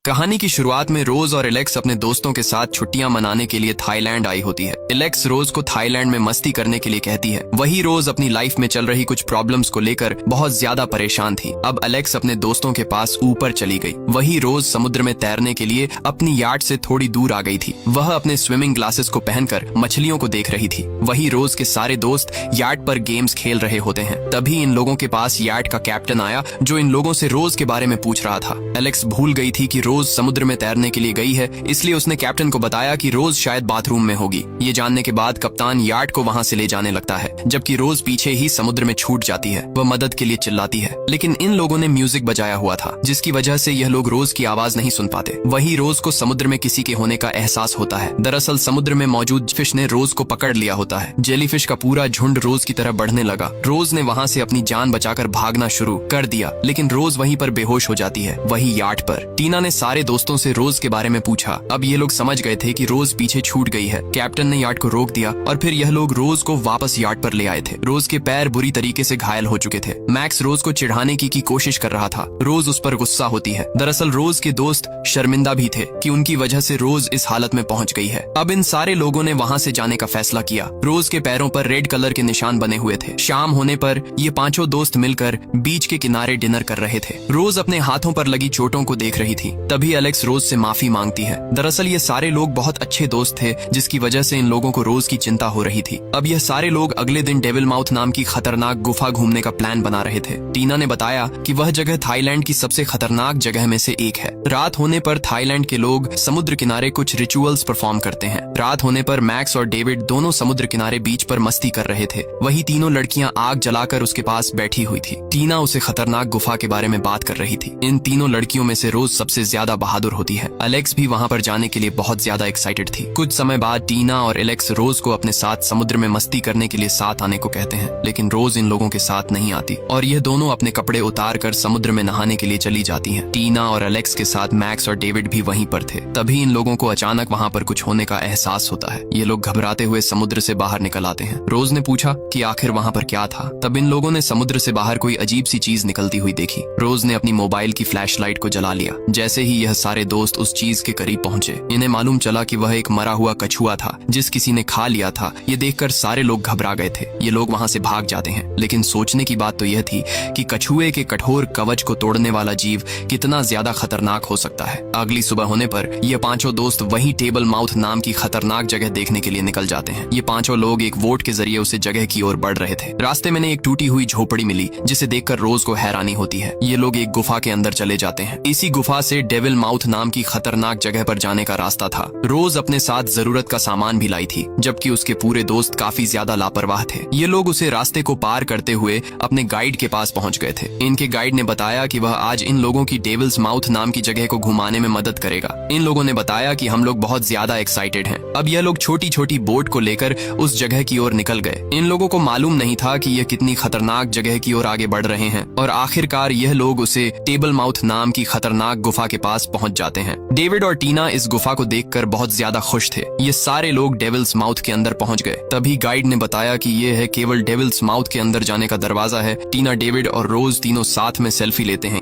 कहानी की शुरुआत में रोज और एलेक्स अपने दोस्तों के साथ छुट्टियां मनाने के लिए थाईलैंड आई होती है। एलेक्स रोज को थाईलैंड में मस्ती करने के लिए कहती है। वही रोज अपनी लाइफ में चल रही कुछ प्रॉब्लम्स को लेकर बहुत ज्यादा परेशान थी। अब एलेक्स अपने दोस्तों के पास ऊपर चली गई। वही रोज समुद्र में तैरने के लिए अपनी याट से थोड़ी दूर आ गई थी। वह अपने स्विमिंग ग्लासेस को पहनकर मछलियों को देख रही थी। वही रोज के सारे दोस्त याट पर गेम्स खेल रहे होते हैं। तभी इन लोगों के पास याट का कैप्टन आया, जो इन लोगों से रोज के बारे में पूछ रहा था। एलेक्स भूल गई थी कि रोज समुद्र में तैरने के लिए गई है, इसलिए उसने कैप्टन को बताया कि रोज शायद बाथरूम में होगी। ये जानने के बाद कप्तान याट को वहां से ले जाने लगता है, जबकि रोज पीछे ही समुद्र में छूट जाती है। वह मदद के लिए चिल्लाती है, लेकिन इन लोगों ने म्यूजिक बजाया हुआ था, जिसकी वजह से यह लोग रोज की आवाज नहीं सुन पाते। वही रोज को समुद्र में किसी के होने का एहसास होता है। दरअसल समुद्र में मौजूद फिश ने रोज को पकड़ लिया होता है। जेलीफिश का पूरा झुंड रोज की तरफ बढ़ने लगा। रोज ने वहां से अपनी जान बचाकर भागना शुरू कर दिया, लेकिन रोज वहीं पर बेहोश हो जाती है। वही याट पर टीना ने सारे दोस्तों से रोज के बारे में पूछा। अब ये लोग समझ गए थे कि रोज पीछे छूट गई है। कैप्टन ने याट को रोक दिया और फिर यह लोग रोज को वापस याट पर ले आए थे। रोज के पैर बुरी तरीके से घायल हो चुके थे। मैक्स रोज को चिढ़ाने की कोशिश कर रहा था। रोज उस पर गुस्सा होती है। दरअसल रोज के दोस्त शर्मिंदा भी थे कि उनकी वजह से रोज इस हालत में पहुंच गई है। अब इन सारे लोगों ने वहां से जाने का फैसला किया। रोज के पैरों पर रेड कलर के निशान बने हुए थे। शाम होने पर ये पांचों दोस्त मिलकर बीच के किनारे डिनर कर रहे थे। रोज अपने हाथों पर लगी चोटों को देख रही थी। तभी एलेक्स रोज से माफी मांगती है। दरअसल ये सारे लोग बहुत अच्छे दोस्त थे, जिसकी वजह से इन लोगों को रोज की चिंता हो रही थी। अब यह सारे लोग अगले दिन डेविल माउथ नाम की खतरनाक गुफा घूमने का प्लान बना रहे थे। टीना ने बताया कि वह जगह थाईलैंड की सबसे खतरनाक जगह में से एक है। रात होने पर थाईलैंड के लोग समुद्र किनारे कुछ रिचुअल्स परफॉर्म करते हैं। रात होने पर मैक्स और डेविड दोनों समुद्र किनारे बीच पर मस्ती कर रहे थे। वही तीनों लड़कियां आग जलाकर उसके पास बैठी हुई थी। टीना उसे खतरनाक गुफा के बारे में बात कर रही थी। इन तीनों लड़कियों में से रोज सबसे ज्यादा बहादुर होती है। एलेक्स भी वहां पर जाने के लिए बहुत ज्यादा एक्साइटेड थी। कुछ समय बाद टीना और एलेक्स रोज को अपने साथ समुद्र में मस्ती करने के लिए साथ आने को कहते हैं, लेकिन रोज इन लोगों के साथ नहीं आती और यह दोनों अपने कपड़े उतार कर समुद्र में नहाने के लिए चली जाती हैं। टीना और एलेक्स के साथ मैक्स और डेविड भी वहीं पर थे। तभी इन लोगों को अचानक वहां पर कुछ होने का एहसास होता है। ये लोग घबराते हुए समुद्र से बाहर निकल आते हैं। रोज ने पूछा कि आखिर वहां पर क्या था। तब इन लोगों ने समुद्र से बाहर कोई अजीब सी चीज निकलती हुई देखी। रोज ने अपनी मोबाइल की फ्लैशलाइट को जला लिया। जैसे ही यह सारे दोस्त उस चीज के करीब पहुंचे, इन्हें मालूम चला कि वह एक मरा हुआ कछुआ था, जिस किसी ने खा लिया था। ये देखकर सारे लोग घबरा गए थे। ये लोग वहां से भाग जाते हैं, लेकिन सोचने की बात तो यह थी कि कछुए के कठोर कवच को तोड़ने वाला जीव कितना ज्यादा खतरनाक हो सकता है। अगली सुबह होने पर ये पांचों दोस्त वही टेबल माउथ नाम की खतरनाक जगह देखने के लिए निकल जाते हैं। ये पांचों लोग एक वोट के जरिए उसे जगह की ओर बढ़ रहे थे। रास्ते में एक टूटी हुई झोपड़ी मिली, जिसे देखकर रोज को हैरानी होती है। ये लोग एक गुफा के अंदर चले जाते हैं। इसी गुफा से डेविल माउथ नाम की खतरनाक जगह पर जाने का रास्ता था। रोज अपने साथ जरूरत का सामान भी लाई थी, जबकि उसके पूरे दोस्त काफी ज्यादा लापरवाह थे। ये लोग उसे रास्ते को पार करते हुए अपने गाइड के पास पहुंच गए थे। इनके गाइड ने बताया कि वह आज इन लोगों की डेविल्स माउथ नाम की जगह को घुमाने में मदद करेगा। इन लोगों ने बताया कि हम लोग बहुत ज्यादा एक्साइटेड हैं। अब यह लोग छोटी छोटी बोट को लेकर उस जगह की ओर निकल गए। इन लोगों को मालूम नहीं था कि यह कितनी खतरनाक जगह की ओर आगे बढ़ रहे हैं और आखिरकार यह लोग उसे टेबल माउथ नाम की खतरनाक गुफा के पास पहुंच जाते हैं। डेविड और टीना इस गुफा को देखकर बहुत ज्यादा खुश थे। ये सारे लोग डेविल्स माउथ के अंदर पहुंच गए। तभी गाइड ने बताया कि यह है केवल डेविल्स माउथ के अंदर जाने का दरवाजा है। टीना, डेविड और रोज तीनों साथ में सेल्फी लेते हैं।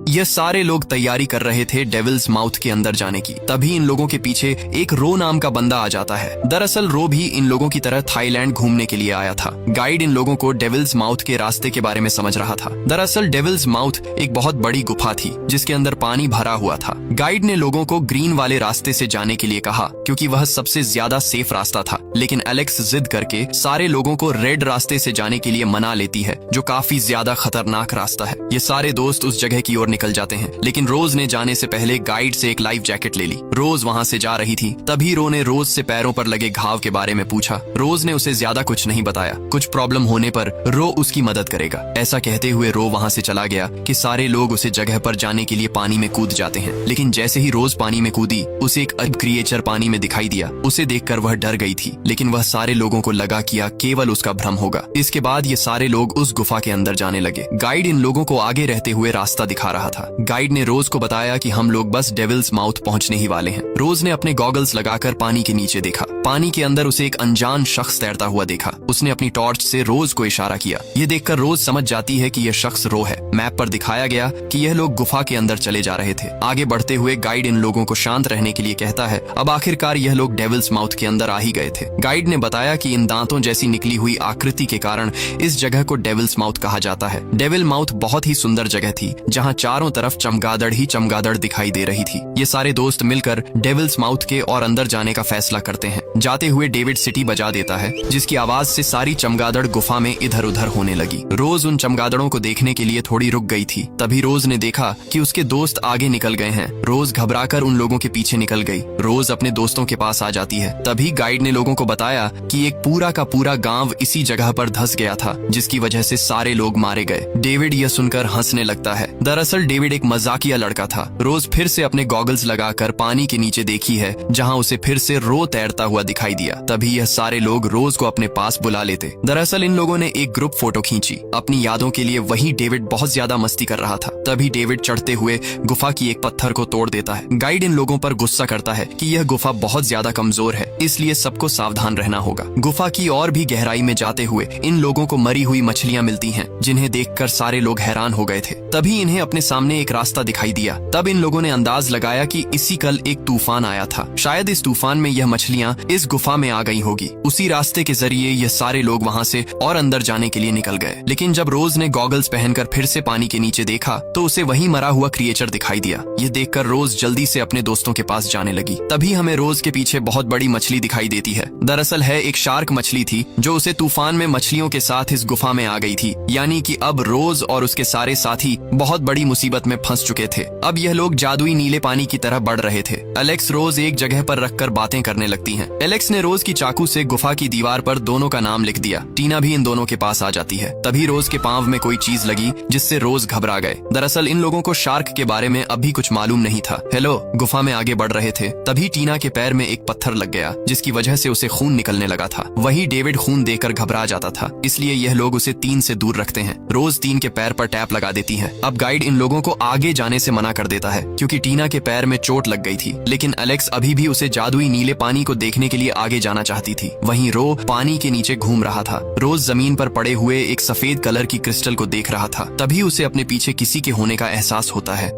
यह सारे लोग तैयारी कर रहे थे डेविल्स माउथ के अंदर जाने की। तभी इन लोगों के पीछे एक रो नाम का बंदा आ जाता है। दरअसल रो भी इन लोगों की तरह थाईलैंड घूमने के लिए आया था। गाइड इन लोगों को डेविल्स माउथ के रास्ते के बारे में समझ रहा था। दरअसल डेविल्स माउथ एक बहुत बड़ी गुफा थी, जिसके अंदर पानी भरा हुआ था। गाइड ने लोगों को ग्रीन वाले रास्ते से जाने के लिए कहा, क्योंकि वह सबसे ज्यादा सेफ रास्ता था। लेकिन एलेक्स जिद करके सारे लोगों को रेड रास्ते से जाने के लिए मना लेती है, जो काफी ज्यादा खतरनाक रास्ता है। ये सारे दोस्त उस जगह की ओर निकल जाते हैं, लेकिन रोज ने जाने से पहले गाइड से एक लाइफ जैकेट ले ली। रोज वहां से जा रही थी। तभी रो ने रोज से पैरों पर लगे घाव के बारे में पूछा। रोज ने उसे ज्यादा कुछ नहीं बताया। कुछ प्रॉब्लम होने पर रो उसकी मदद करेगा, ऐसा कहते हुए रो वहां से चला गया कि सारे लोग उसे जगह पर जाने के लिए पानी में कूद जाते हैं। लेकिन जैसे ही रोज पानी में कूदी, उसे एक अजब क्रिएचर पानी में दिखाई दिया। उसे देखकर वह डर गई थी, लेकिन वह सारे लोगों को लगा कि यह केवल उसका भ्रम होगा। इसके बाद ये सारे लोग उस गुफा के अंदर जाने लगे। गाइड इन लोगों को आगे रहते हुए रास्ता दिखा रहा था। गाइड ने रोज को बताया कि हम लोग बस डेविल्स माउथ पहुंचने ही वाले हैं। रोज ने अपने गॉगल्स लगाकर पानी के नीचे देखा। पानी के अंदर उसे एक अनजान शख्स तैरता हुआ देखा। उसने अपनी टॉर्च से रोज को इशारा किया। ये देखकर रोज समझ जाती है कि यह शख्स रो है। मैप पर दिखाया गया कि यह लोग गुफा के अंदर चले जा रहे थे। आगे बढ़ते हुए गाइड इन लोगों को शांत रहने के लिए कहता है। अब आखिरकार यह लोग डेविल्स माउथ के अंदर आ ही गए थे। गाइड ने बताया कि इन दांतों जैसी निकली हुई आकृति के कारण इस जगह को डेविल्स माउथ कहा जाता है। डेविल माउथ बहुत ही सुंदर जगह थी, जहाँ चारों तरफ चमगादड़ ही चमगादड़ दिखाई दे रही थी। ये सारे दोस्त मिलकर डेविल्स माउथ के और अंदर जाने का फैसला करते हैं। जाते हुए डेविड सिटी बजा देता है, जिसकी आवाज से सारी चमगादड़ गुफा में इधर उधर होने लगी। रोज उन चमगादड़ों को देखने के लिए थोड़ी रुक गई थी। तभी रोज ने देखा कि उसके दोस्त आगे निकल गए हैं। रोज घबराकर उन लोगों के पीछे निकल गई। रोज अपने दोस्तों के पास आ जाती है। तभी गाइड ने लोगों को बताया कि एक पूरा का पूरा गांव इसी जगह पर धंस गया था, जिसकी वजह से सारे लोग मारे गए। डेविड यह सुनकर हंसने लगता है। दरअसल डेविड एक मजाकिया लड़का था। रोज फिर से अपने गॉगल्स लगाकर पानी के नीचे देखी है, जहाँ उसे फिर से रो तैरता हुआ दिखाई दिया। तभी यह सारे लोग रोज को अपने पास बुला लेते। दरअसल इन लोगों ने एक ग्रुप फोटो खींची अपनी यादों के लिए। वहीं डेविड बहुत ज्यादा मस्ती कर रहा था। तभी डेविड चढ़ते हुए गुफा की एक पत्थर को तोड़ देता है। गाइड इन लोगों पर गुस्सा करता है कि यह गुफा बहुत ज्यादा कमजोर है, इसलिए सबको सावधान रहना होगा। गुफा की और भी गहराई में जाते हुए इन लोगों को मरी हुई मछलियां मिलती हैं, जिन्हें देखकर सारे लोग हैरान हो गए थे। तभी इन्हें अपने सामने एक रास्ता दिखाई दिया। तब इन लोगों ने अंदाज लगाया कि इसी कल एक तूफान आया था। शायद इस तूफान में यह मछलियां इस गुफा में आ गई होगी। उसी रास्ते के जरिए ये सारे लोग वहाँ से और अंदर जाने के लिए निकल गए। लेकिन जब रोज ने गॉगल्स पहनकर फिर से पानी के नीचे देखा तो उसे वही मरा हुआ क्रिएचर दिखाई दिया। ये देखकर रोज जल्दी से अपने दोस्तों के पास जाने लगी। तभी हमें रोज के पीछे बहुत बड़ी मछली दिखाई देती है। दरअसल है एक शार्क मछली थी, जो उसे तूफान में मछलियों के साथ इस गुफा में आ गई थी। यानी कि अब रोज और उसके सारे साथी बहुत बड़ी मुसीबत में फंस चुके थे। अब यह लोग जादुई नीले पानी की तरह बढ़ रहे थे। एलेक्स रोज एक जगह पर रखकर बातें करने लगती हैं। एलेक्स ने रोज की चाकू से गुफा की दीवार पर दोनों का नाम लिख दिया। टीना भी इन दोनों के पास आ जाती है। तभी रोज के पांव में कोई चीज लगी, जिससे रोज घबरा गए। दरअसल इन लोगों को शार्क के बारे में अभी कुछ मालूम नहीं था। हेलो, गुफा में आगे बढ़ रहे थे। तभी टीना के पैर में एक पत्थर लग गया, जिसकी वजह से उसे खून निकलने लगा था। वही डेविड खून देखकर घबरा जाता था, इसलिए यह लोग उसे तीन से दूर रखते हैं। रोज तीन के पैर पर टैप लगा देती है। अब गाइड इन लोगों को आगे जाने से मना कर देता है, क्योंकि टीना के पैर में चोट लग गई थी। लेकिन एलेक्स अभी भी उसे जादुई नीले पानी को देखने के लिए आगे जाना चाहती थी। वहीं रो पानी के नीचे घूम रहा था। रोज जमीन पर पड़े हुए एक सफेद कलर की क्रिस्टल को देख रहा था। तभी उसे अपने पीछे किसी के होने का एहसास होता है।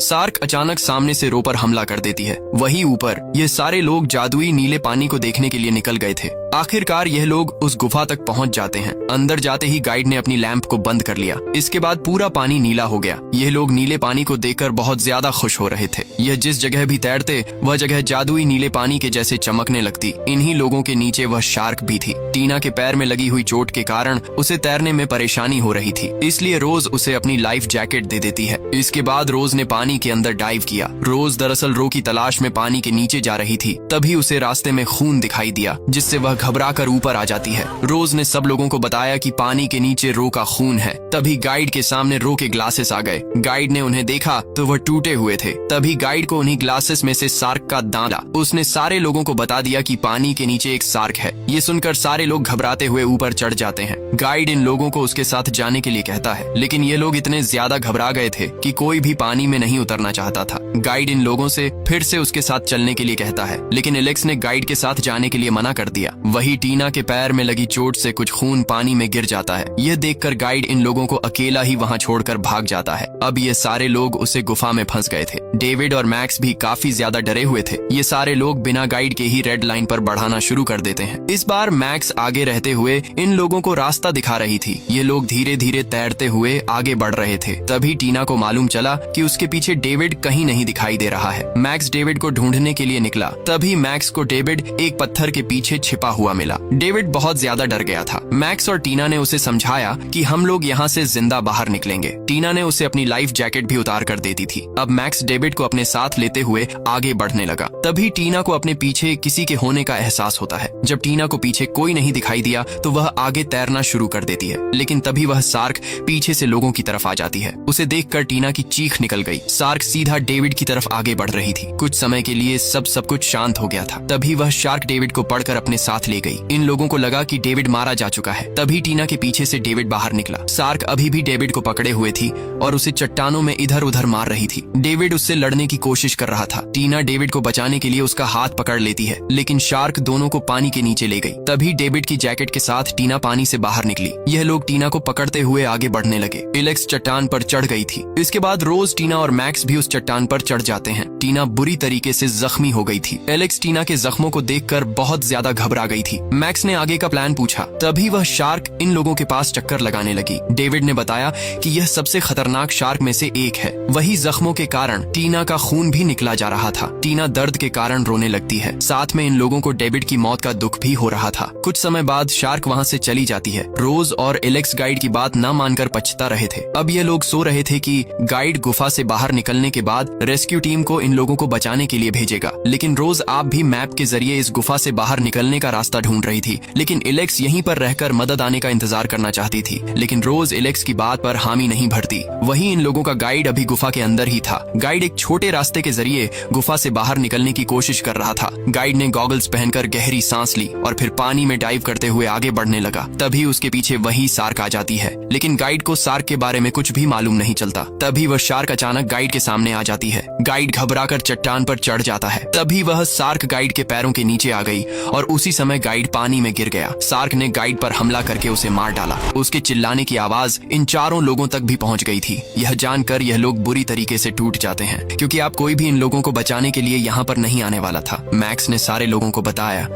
शार्क अचानक सामने से रो पर हमला कर देती है। वहीं ऊपर ये सारे लोग जादुई नीले पानी को देखने के लिए निकल गए थे। आखिरकार यह लोग उस गुफा तक पहुंच जाते हैं। अंदर जाते ही गाइड ने अपनी लैंप को बंद कर लिया। इसके बाद पूरा पानी नीला हो गया। यह लोग नीले पानी को देखकर बहुत ज्यादा खुश हो रहे थे। यह जिस जगह भी तैरते वह जगह जादुई नीले पानी के जैसे चमकने लगती। इन्हीं लोगों के नीचे वह शार्क भी थी। टीना के पैर में लगी हुई चोट के कारण उसे तैरने में परेशानी हो रही थी, इसलिए रोज उसे अपनी लाइफ जैकेट दे देती है। इसके बाद रोज ने पानी के अंदर डाइव किया। रोज दरअसल रो की तलाश में पानी के नीचे जा रही थी। तभी उसे रास्ते में खून दिखाई दिया, जिससे वह घबराकर ऊपर आ जाती है। रोज ने सब लोगों को बताया कि पानी के नीचे रो का खून है। तभी गाइड के सामने रो के ग्लासेस आ गए। गाइड ने उन्हें देखा तो वह टूटे हुए थे। तभी गाइड को उन्हीं ग्लासेस में से शार्क का दांत। उसने सारे लोगों को बता दिया कि पानी के नीचे एक शार्क है। ये सुनकर सारे लोग घबराते हुए ऊपर चढ़ जाते हैं। गाइड इन लोगों को उसके साथ जाने के लिए कहता है, लेकिन ये लोग इतने ज्यादा घबरा गए थे कि कोई भी पानी में नहीं उतरना चाहता था। गाइड इन लोगों से फिर से उसके साथ चलने के लिए कहता है, लेकिन एलेक्स ने गाइड के साथ जाने के लिए मना कर दिया। वही टीना के पैर में लगी चोट से कुछ खून पानी में गिर जाता है। यह देखकर गाइड इन लोगों को अकेला ही वहां छोड़कर भाग जाता है। अब ये सारे लोग उसे गुफा में फंस गए थे। डेविड और मैक्स भी काफी ज्यादा डरे हुए थे। ये सारे लोग बिना गाइड के ही रेड लाइन पर बढ़ाना शुरू कर देते हैं। इस बार मैक्स आगे रहते हुए इन लोगों को रास्ता दिखा रही थी। ये लोग धीरे धीरे तैरते हुए आगे बढ़ रहे थे। तभी टीना को मालूम चला कि उसके पीछे डेविड कहीं नहीं दिखाई दे रहा है। मैक्स डेविड को ढूंढने के लिए निकला। तभी मैक्स को डेविड एक पत्थर के पीछे छिपा हुआ मिला। डेविड बहुत ज्यादा डर गया था। मैक्स और टीना ने उसे समझाया कि हम लोग यहाँ से जिंदा बाहर निकलेंगे। टीना ने उसे अपनी लाइफ जैकेट भी उतार कर देती थी। अब मैक्स डेविड को अपने साथ लेते हुए आगे बढ़ने लगा। तभी टीना को अपने पीछे किसी के होने का एहसास होता है। जब टीना को पीछे कोई नहीं दिखाई दिया तो वह आगे तैरना शुरू कर देती है, लेकिन तभी वह शार्क पीछे से लोगों की तरफ आ जाती है। उसे देखकर टीना की चीख निकल गई। शार्क सीधा डेविड की तरफ आगे बढ़ रही थी। कुछ समय के लिए सब कुछ शांत हो गया था। तभी वह शार्क डेविड को पकड़कर अपने साथ ले गई। इन लोगों को लगा कि डेविड मारा जा चुका है। तभी टीना के पीछे से डेविड बाहर निकला। शार्क अभी भी डेविड को पकड़े हुए थी और उसे चट्टानों में इधर उधर मार रही थी। डेविड उससे लड़ने की कोशिश कर रहा था। टीना डेविड को बचाने के लिए उसका हाथ पकड़ लेती है, लेकिन शार्क दोनों को पानी के नीचे ले गई। तभी डेविड की जैकेट के साथ टीना पानी से बाहर निकली। यह लोग टीना को पकड़ते हुए आगे बढ़ने लगे। एलेक्स चट्टान पर चढ़ गई थी। इसके बाद रोज, टीना और मैक्स भी उस चट्टान पर चढ़ जाते हैं। टीना बुरी तरीके से जख्मी हो गई थी। एलेक्स टीना के जख्मों को देखकर बहुत ज्यादा घबरा गई थी। मैक्स ने आगे का प्लान पूछा। तभी वह शार्क इन लोगों के पास चक्कर लगाने लगी। डेविड ने बताया कि यह सबसे खतरनाक शार्क में से एक है। वही जख्मों के कारण टीना का खून भी निकला जा रहा था। टीना दर्द के कारण रोने लगती है। साथ में इन लोगों को डेविड की मौत का दुख भी हो रहा था। कुछ समय बाद शार्क वहाँ से चली जाती है। रोज और एलेक्स गाइड की बात न मानकर पछता रहे थे। अब ये लोग सो रहे थे कि गाइड गुफा से बाहर निकलने के बाद रेस्क्यू टीम को इन लोगों को बचाने के लिए भेजेगा। लेकिन रोज आप भी मैप के जरिए इस गुफा से बाहर निकलने का रास्ता ढूंढ रही थी। लेकिन एलेक्स यहीं पर रहकर मदद आने का इंतजार करना चाहती थी। लेकिन रोज एलेक्स की बात पर हामी नहीं भरती। वहीं इन लोगों का गाइड अभी गुफा के अंदर ही था। गाइड एक छोटे रास्ते के जरिए गुफा से बाहर निकलने की कोशिश कर रहा था। गाइड ने गॉगल्स पहनकर गहरी सांस ली और फिर पानी में डाइव करते हुए आगे बढ़ने लगा। तभी उसके पीछे वही शार्क आ जाती है। लेकिन गाइड को शार्क के बारे में कुछ भी मालूम नहीं चलता। तभी वह शार्क अचानक गाइड के सामने आ जाती है। गाइड घबराकर चट्टान पर चढ़ जाता है। तभी वह शार्क गाइड के पैरों के नीचे आ गई और उसी समय गाइड पानी में गिर गया। शार्क ने गाइड पर हमला करके उसे मार डाला। उसके चिल्लाने की आवाज इन चारों लोगों तक भी पहुंच गई थी। यह जानकर यह लोग बुरी तरीके से टूट जाते हैं, क्योंकि आप कोई भी इन लोगों को बचाने के लिए यहाँ पर नहीं आने वाला था। मैक्स ने सारे लोगों को बताया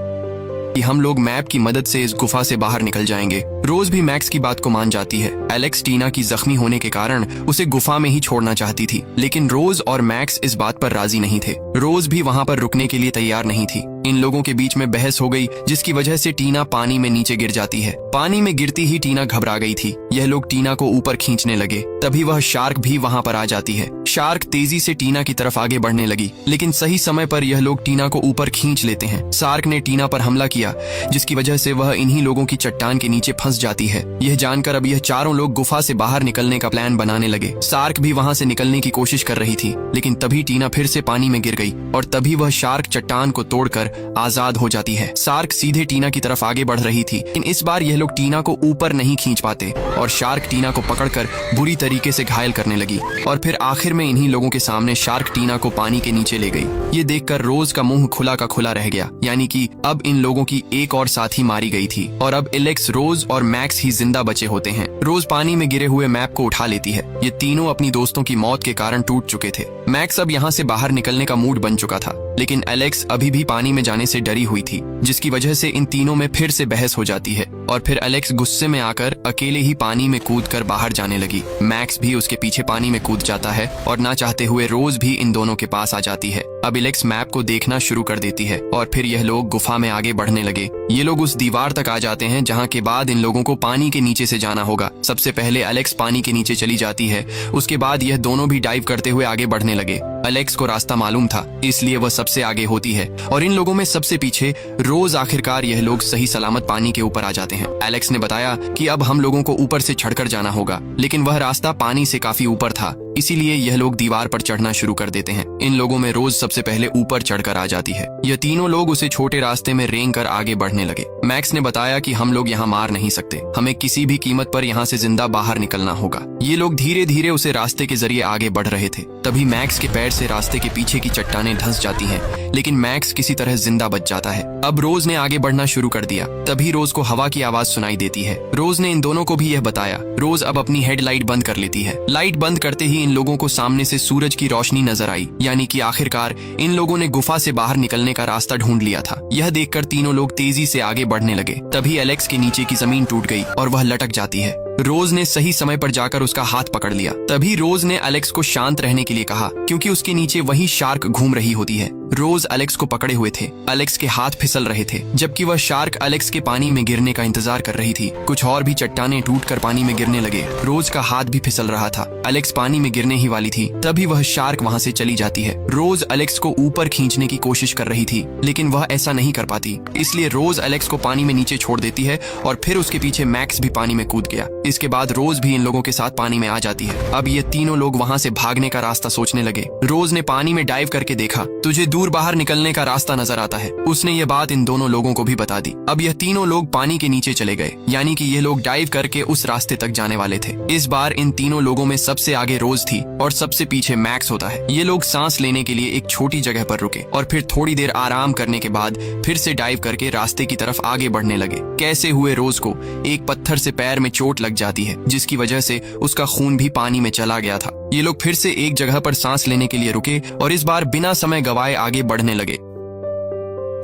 कि हम लोग मैप की मदद से इस गुफा से बाहर निकल जाएंगे। रोज भी मैक्स की बात को मान जाती है। एलेक्स टीना की जख्मी होने के कारण उसे गुफा में ही छोड़ना चाहती थी, लेकिन रोज और मैक्स इस बात पर राजी नहीं थे। रोज भी वहाँ पर रुकने के लिए तैयार नहीं थी। इन लोगों के बीच में बहस हो गई, जिसकी वजह से टीना पानी में नीचे गिर जाती है। पानी में गिरती ही टीना घबरा गई थी। यह लोग टीना को ऊपर खींचने लगे। तभी वह शार्क भी वहाँ पर आ जाती है। शार्क तेजी से टीना की तरफ आगे बढ़ने लगी, लेकिन सही समय पर यह लोग टीना को ऊपर खींच लेते हैं। शार्क ने टीना पर हमला किया, जिसकी वजह से वह इन्हीं लोगों की चट्टान के नीचे फंस जाती है। यह जानकर अब यह चारों लोग गुफा से बाहर निकलने का प्लान बनाने लगे। शार्क भी वहाँ से निकलने की कोशिश कर रही थी, लेकिन तभी टीना फिर से पानी में गिर गई और तभी वह शार्क चट्टान को तोड़कर आजाद हो जाती है। शार्क सीधे टीना की तरफ आगे बढ़ रही थी, लेकिन इस बार यह लोग टीना को ऊपर नहीं खींच पाते और शार्क टीना को पकड़कर बुरी तरीके से घायल करने लगी। और फिर आखिर में इन्हीं लोगों के सामने शार्क टीना को पानी के नीचे ले गई। ये देखकर रोज का मुंह खुला का खुला रह गया, यानी कि अब इन लोगों की एक और साथी मारी गई थी और अब एलेक्स, रोज और मैक्स ही जिंदा बचे होते हैं। रोज पानी में गिरे हुए मैप को उठा लेती है। ये तीनों अपनी दोस्तों की मौत के कारण टूट चुके थे। मैक्स अब यहाँ से बाहर निकलने का मूड बन चुका था, लेकिन एलेक्स अभी भी पानी में जाने से डरी हुई थी, जिसकी वजह से इन तीनों में फिर से बहस हो जाती है और फिर एलेक्स गुस्से में आकर अकेले ही पानी में कूदकर बाहर जाने लगी। मैक्स भी उसके पीछे पानी में कूद जाता है और ना चाहते हुए रोज भी इन दोनों के पास आ जाती है। अब एलेक्स मैप को देखना शुरू कर देती है और फिर यह लोग गुफा में आगे बढ़ने लगे। ये लोग उस दीवार तक आ जाते हैं जहाँ के बाद इन लोगों को पानी के नीचे से जाना होगा। सबसे पहले एलेक्स पानी के नीचे चली जाती है, उसके बाद यह दोनों भी डाइव करते हुए आगे बढ़ने लगे। एलेक्स को रास्ता मालूम था, इसलिए वह सबसे आगे होती है और इन लोगों में सबसे पीछे रोज। आखिरकार यह लोग सही सलामत पानी के ऊपर आ जाते हैं। एलेक्स ने बताया कि अब हम लोगों को ऊपर से चढ़कर जाना होगा, लेकिन वह रास्ता पानी से काफी ऊपर था, इसीलिए यह लोग दीवार पर चढ़ना शुरू कर देते हैं। इन लोगों में रोज सबसे पहले ऊपर चढ़कर आ जाती है। यह तीनों लोग उसे छोटे रास्ते में रेंग कर आगे बढ़ने लगे। मैक्स ने बताया कि हम लोग यहाँ मार नहीं सकते, हमें किसी भी कीमत पर यहाँ से जिंदा बाहर निकलना होगा। ये लोग धीरे धीरे उसे रास्ते के जरिए आगे बढ़ रहे थे। तभी मैक्स के पैर से रास्ते के पीछे की चट्टानें धंस जाती हैं, लेकिन मैक्स किसी तरह जिंदा बच जाता है। अब रोज ने आगे बढ़ना शुरू कर दिया। तभी रोज को हवा की आवाज सुनाई देती है। रोज ने इन दोनों को भी यह बताया। रोज अब अपनी हेडलाइट बंद कर लेती है। लाइट बंद करते ही इन लोगों को सामने से सूरज की रोशनी नजर आई, यानी कि आखिरकार इन लोगों ने गुफा से बाहर निकलने का रास्ता ढूंढ लिया था। यह देखकर तीनों लोग तेजी से आगे बढ़ने लगे। तभी एलेक्स के नीचे की जमीन टूट गई और वह लटक जाती है। रोज ने सही समय पर जाकर उसका हाथ पकड़ लिया। तभी रोज ने एलेक्स को शांत रहने के लिए कहा, क्योंकि उसके नीचे वही शार्क घूम रही होती है। रोज एलेक्स को पकड़े हुए थे। एलेक्स के हाथ फिसल रहे थे जबकि वह शार्क एलेक्स के पानी में गिरने का इंतजार कर रही थी। कुछ और भी चट्टानें टूटकर पानी में गिरने लगे। रोज का हाथ भी फिसल रहा था। एलेक्स पानी में गिरने ही वाली थी तभी वह शार्क वहां से चली जाती है। रोज एलेक्स को ऊपर खींचने की कोशिश कर रही थी लेकिन वह ऐसा नहीं कर पाती, इसलिए रोज एलेक्स को पानी में नीचे छोड़ देती है और फिर उसके पीछे मैक्स भी पानी में कूद गया। इसके बाद रोज भी इन लोगों के साथ पानी में आ जाती है। अब ये तीनों लोग वहां से भागने का रास्ता सोचने लगे। रोज ने पानी में डाइव करके देखा, तुझे दूर बाहर निकलने का रास्ता नजर आता है। उसने ये बात इन दोनों लोगों को भी बता दी। अब यह तीनों लोग पानी के नीचे चले गए, यानी कि ये लोग डाइव करके उस रास्ते तक जाने वाले थे। इस बार इन तीनों लोगों में सबसे आगे रोज थी और सबसे पीछे मैक्स होता है। ये लोग सांस लेने के लिए एक छोटी जगह पर रुके और फिर थोड़ी देर आराम करने के बाद फिर से डाइव करके रास्ते की तरफ आगे बढ़ने लगे। कैसे हुए रोज को एक पत्थर से पैर में चोट लग जाती है जिसकी वजह से उसका खून भी पानी में चला गया था। ये लोग फिर से एक जगह पर सांस लेने के लिए रुके और इस बार बिना समय गवाए आगे बढ़ने लगे।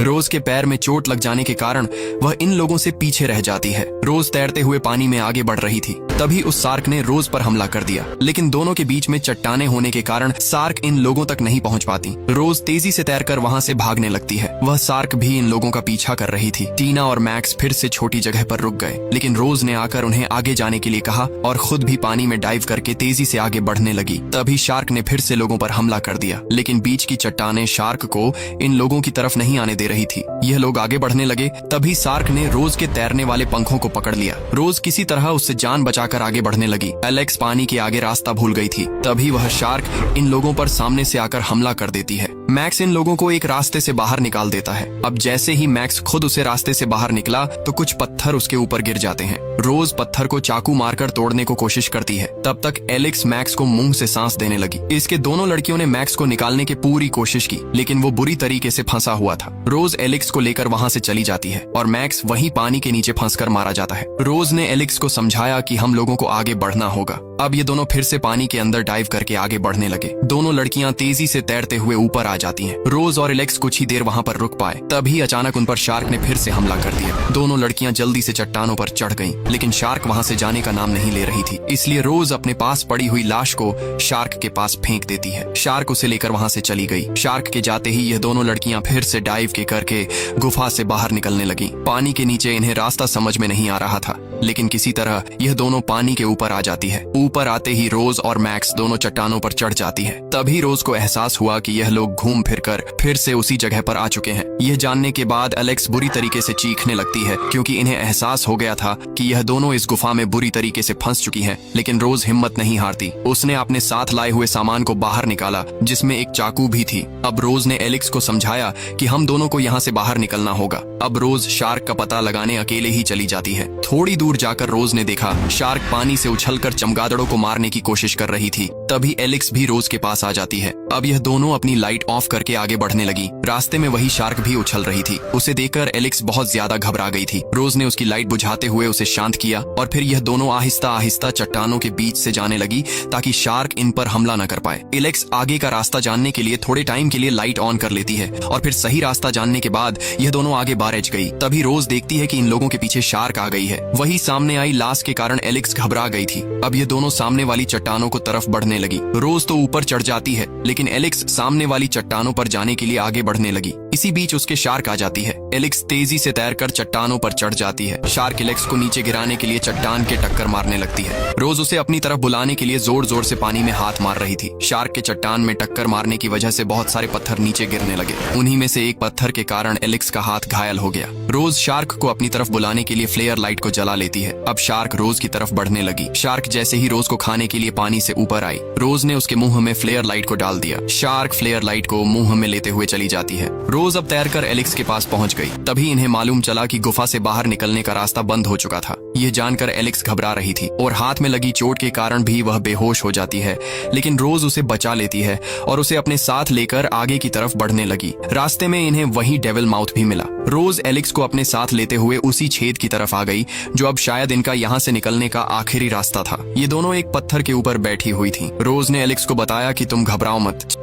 रोज के पैर में चोट लग जाने के कारण वह इन लोगों से पीछे रह जाती है। रोज तैरते हुए पानी में आगे बढ़ रही थी तभी उस शार्क ने रोज पर हमला कर दिया, लेकिन दोनों के बीच में चट्टाने होने के कारण शार्क इन लोगों तक नहीं पहुंच पाती। रोज तेजी से तैरकर वहां से भागने लगती है। वह शार्क भी इन लोगों का पीछा कर रही थी। टीना और मैक्स फिर से छोटी जगह पर रुक गए, लेकिन रोज ने आकर उन्हें आगे जाने के लिए कहा और खुद भी पानी में डाइव करके तेजी से आगे बढ़ने लगी। तभी शार्क ने फिर से लोगों पर हमला कर दिया, लेकिन बीच की चट्टाने शार्क को इन लोगों की तरफ नहीं आने दे रही थी। यह लोग आगे बढ़ने लगे तभी शार्क ने रोज के तैरने वाले पंखों को पकड़ लिया। रोज किसी तरह उससे जान बचाकर आगे बढ़ने लगी। एलेक्स पानी के आगे रास्ता भूल गई थी तभी वह शार्क इन लोगों पर सामने से आकर हमला कर देती है। मैक्स इन लोगों को एक रास्ते से बाहर निकाल देता है। अब जैसे ही मैक्स खुद उसे रास्ते से बाहर निकला तो कुछ पत्थर उसके ऊपर गिर जाते हैं। रोज पत्थर को चाकू मारकर तोड़ने को कोशिश करती है। तब तक एलेक्स मैक्स को मुंह से सांस देने लगी। इसके दोनों लड़कियों ने मैक्स को निकालने की पूरी कोशिश की लेकिन वो बुरी तरीके से फंसा हुआ था। रोज एलेक्स को लेकर वहां से चली जाती है और मैक्स वहीं पानी के नीचे फंसकर मारा जाता है। रोज ने एलेक्स को समझाया कि हम लोगों को आगे बढ़ना होगा। अब ये दोनों फिर से पानी के अंदर डाइव करके आगे बढ़ने लगे। दोनों लड़कियां तेजी से तैरते हुए ऊपर आ जाती हैं। रोज और एलेक्स कुछ ही देर वहां पर रुक पाए तभी अचानक उन पर शार्क ने फिर से हमला कर दिया। दोनों लड़कियां जल्दी से चट्टानों पर चढ़ गईं, लेकिन शार्क वहां से जाने का नाम नहीं ले रही थी। इसलिए रोज अपने पास पड़ी हुई लाश को शार्क के पास फेंक देती है। शार्क उसे लेकर वहां से चली गई। शार्क के जाते ही यह दोनों लड़कियां फिर से डाइव के करके गुफा से बाहर निकलने लगी। पानी के नीचे इन्हें रास्ता समझ में नहीं आ रहा था, लेकिन किसी तरह यह दोनों पानी के ऊपर आ जाती है। ऊपर आते ही रोज और मैक्स दोनों चट्टानों पर चढ़ जाती है। तभी रोज को एहसास हुआ कि यह लोग घूम फिरकर फिर से उसी जगह पर आ चुके हैं। यह जानने के बाद एलेक्स बुरी तरीके से चीखने लगती है क्योंकि इन्हें एहसास हो गया था कि यह दोनों इस गुफा में बुरी तरीके से फंस चुकी हैं। लेकिन रोज हिम्मत नहीं हारती। उसने अपने साथ लाए हुए सामान को बाहर निकाला जिसमें एक चाकू भी थी। अब रोज ने एलेक्स को समझाया कि हम दोनों को यहाँ से बाहर निकलना होगा। अब रोज शार्क का पता लगाने अकेले ही चली जाती है। थोड़ी दूर जाकर रोज ने देखा शार्क पानी से उछलकर चमगादड़ों को मारने की कोशिश कर रही थी। तभी एलेक्स भी रोज के पास आ जाती है। अब यह दोनों अपनी लाइट ऑफ करके आगे बढ़ने लगी। रास्ते में वही शार्क भी उछल रही थी। उसे देखकर एलेक्स बहुत ज्यादा घबरा गई थी। रोज ने उसकी लाइट बुझाते हुए उसे शांत किया और फिर यह दोनों आहिस्ता आहिस्ता चट्टानों के बीच से जाने लगी ताकि शार्क इन पर हमला न कर पाए। एलेक्स आगे का रास्ता जानने के लिए थोड़े टाइम के लिए लाइट ऑन कर लेती है और फिर सही रास्ता जानने के बाद यह दोनों आगे बारज गई। तभी रोज देखती है कि इन लोगों के पीछे शार्क आ गई है। वही सामने आई लाश के कारण एलेक्स घबरा गई थी। अब ये दोनों सामने वाली चट्टानों को तरफ बढ़ने लगी। रोज तो ऊपर चढ़ जाती है लेकिन एलेक्स सामने वाली चट्टानों पर जाने के लिए आगे बढ़ने लगी। इसी बीच उसके शार्क आ जाती है। एलेक्स तेजी से तैरकर चट्टानों पर चढ़ जाती है। शार्क एलेक्स को नीचे गिराने के लिए चट्टान के टक्कर मारने लगती है। रोज उसे अपनी तरफ बुलाने के लिए जोर जोर से पानी में हाथ मार रही थी। शार्क के चट्टान में टक्कर मारने की वजह से बहुत सारे पत्थर नीचे गिरने लगे। उन्हीं में से एक पत्थर के कारण एलेक्स का हाथ घायल हो गया। रोज शार्क को अपनी तरफ बुलाने के लिए फ्लेयर लाइट को जला लेती है। अब शार्क रोज की तरफ बढ़ने लगी। शार्क जैसे ही रोज को खाने के लिए पानी से ऊपर आई, रोज ने उसके मुंह में फ्लेयर लाइट को डाल दिया। शार्क फ्लेयर लाइट को मुंह में लेते हुए चली जाती है। रोज अब तैरकर एलेक्स के पास पहुंच गई। तभी इन्हें मालूम चला कि गुफा से बाहर निकलने का रास्ता बंद हो चुका था। यह जानकर एलेक्स घबरा रही थी और हाथ में लगी चोट के कारण भी वह बेहोश हो जाती है, लेकिन रोज उसे बचा लेती है और उसे अपने साथ लेकर आगे की तरफ बढ़ने लगी। रास्ते में इन्हें वही डेविल माउथ भी मिला। रोज एलेक्स को अपने साथ लेते हुए उसी छेद की तरफ आ गई जो अब शायद इनका यहाँ से निकलने का आखिरी रास्ता था। ये दोनों एक पत्थर के ऊपर बैठी हुई थी। रोज ने एलेक्स को बताया कि तुम घबराओ मत,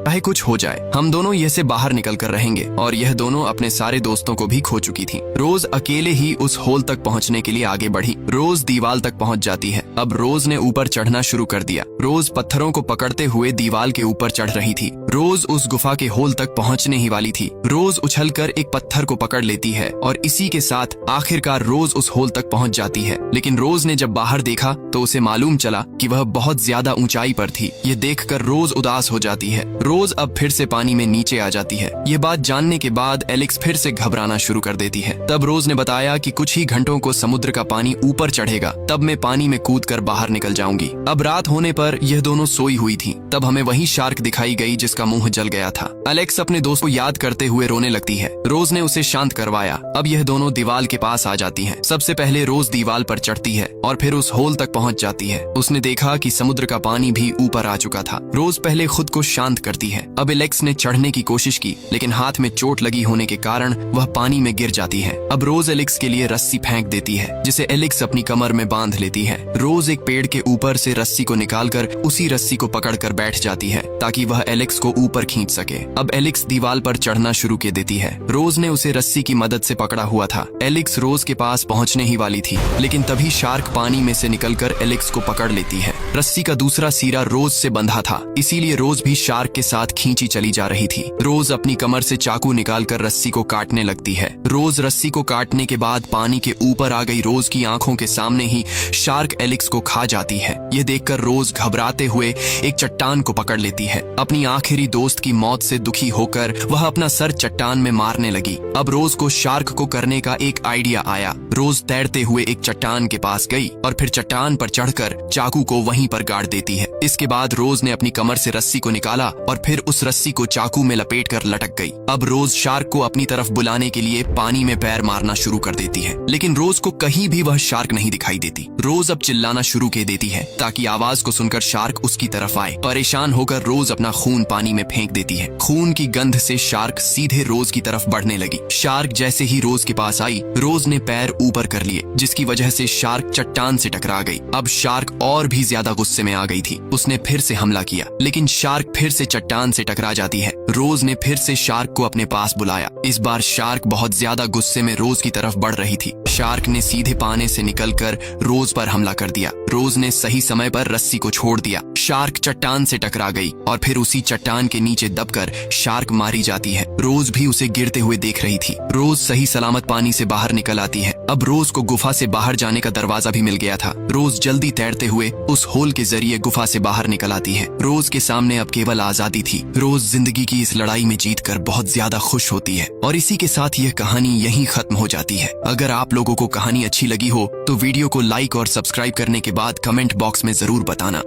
चाहे कुछ हो जाए हम दोनों यह से बाहर निकल कर रहेंगे। और यह दोनों अपने सारे दोस्तों को भी खो चुकी थी। रोज अकेले ही उस होल तक पहुंचने के लिए आगे बढ़ी। रोज दीवार तक पहुंच जाती है। अब रोज ने ऊपर चढ़ना शुरू कर दिया। रोज पत्थरों को पकड़ते हुए दीवार के ऊपर चढ़ रही थी। रोज उस गुफा के होल तक पहुंचने ही वाली थी। रोज उछलकर एक पत्थर को पकड़ लेती है और इसी के साथ आखिरकार रोज उस होल तक पहुंच जाती है। लेकिन रोज ने जब बाहर देखा तो उसे मालूम चला कि वह बहुत ज्यादा ऊंचाई पर थी। ये देखकर रोज उदास हो जाती है। रोज अब फिर से पानी में नीचे आ जाती है। ये बात जानने के बाद एलेक्स फिर से घबराना शुरू कर देती है। तब रोज ने बताया कि कुछ ही घंटों को समुद्र का पानी ऊपर चढ़ेगा, तब मैं पानी में कूदकर बाहर निकल जाऊंगी। अब रात होने पर यह दोनों सोई हुई थी। तब हमें वही शार्क दिखाई गई जिसका मुंह जल गया था। एलेक्स अपने दोस्त को याद करते हुए रोने लगती है। रोज ने उसे शांत करवाया। अब यह दोनों दीवार के पास आ जाती हैं। सबसे पहले रोज दीवार पर चढ़ती है और फिर उस होल तक पहुंच जाती है। उसने देखा कि समुद्र का पानी भी ऊपर आ चुका था। रोज पहले खुद को शांत करती है। अब एलेक्स ने चढ़ने की कोशिश की, लेकिन हाथ में चोट लगी होने के कारण वह पानी में गिर जाती है। अब रोज एलेक्स के लिए रस्सी फेंक देती है, जिसे एलेक्स अपनी कमर में बांध लेती है। रोज एक पेड़ के ऊपर से रस्सी को निकालकर उसी रस्सी को पकड़कर बैठ जाती है ताकि वह एलेक्स को ऊपर खींच सके। अब एलेक्स दीवार पर चढ़ना शुरू कर देती है। रोज ने उसे रस्सी की मदद से पकड़ा हुआ था। एलेक्स रोज के पास पहुंचने ही वाली थी, लेकिन तभी शार्क पानी में से निकलकर एलेक्स को पकड़ लेती है। रस्सी का दूसरा सिरा रोज से बंधा था, इसीलिए रोज भी शार्क के साथ खींची चली जा रही थी। रोज अपनी कमर से चाकू निकालकर रस्सी को काटने लगती है। रोज रस्सी को काटने के बाद पानी के ऊपर आ गई रोज की आंखों के सामने ही शार्क एलेक्स को खा जाती है। ये देखकर रोज घबराते हुए एक चट्टान को पकड़ लेती है। अपनी आखिरी दोस्त की मौत से दुखी होकर वह अपना सर चट्टान में मारने लगी। अब रोज को शार्क को करने का एक आइडिया आया। रोज तैरते हुए एक चट्टान के पास गई और फिर चट्टान पर चढ़कर चाकू को वहीं पर गाड़ देती है। इसके बाद रोज ने अपनी कमर से रस्सी को निकाला और फिर उस रस्सी को चाकू में लपेटकर लटक गई। अब रोज शार्क को अपनी तरफ बुलाने के लिए पानी में पैर मारना शुरू कर देती है, लेकिन रोज को कहीं भी वह शार्क नहीं दिखाई देती। रोज अब चिल्लाना शुरू कर देती है ताकि आवाज को सुनकर शार्क उसकी तरफ आए। परेशान होकर रोज अपना खून पानी में फेंक देती है। खून की गंध से शार्क सीधे रोज की तरफ बढ़ने लगी। शार्क जैसे ही रोज के पास आई, रोज ने पैर ऊपर कर लिए, जिसकी वजह से शार्क चट्टान से टकरा गई। अब शार्क और भी ज्यादा गुस्से में आ गई थी। उसने फिर से हमला किया, लेकिन शार्क फिर से चट्टान से टकरा जाती है। रोज ने फिर से शार्क को अपने पास बुलाया। इस बार शार्क बहुत ज्यादा गुस्से में रोज की तरफ बढ़ रही थी। शार्क ने सीधे पानी से निकलकर रोज पर हमला कर दिया। रोज ने सही समय पर रस्सी को छोड़ दिया। शार्क चट्टान से टकरा गई और फिर उसी चट्टान के नीचे दबकर शार्क मारी जाती है। रोज भी उसे गिरते हुए देख रही थी। रोज सही सलामत पानी से बाहर निकल आती है। अब रोज को गुफा से बाहर जाने का दरवाजा भी मिल गया था। रोज जल्दी तैरते हुए उस होल के जरिए गुफा से बाहर निकल आती है। रोज के सामने अब केवल आजादी थी। रोज जिंदगी की इस लड़ाई में जीतकर बहुत ज्यादा खुश होती है। और इसी के साथ यह कहानी यहीं खत्म हो जाती है। अगर आप लोगों को कहानी अच्छी लगी हो तो वीडियो को लाइक और सब्सक्राइब करने के बाद कमेंट बॉक्स में जरूर बताना।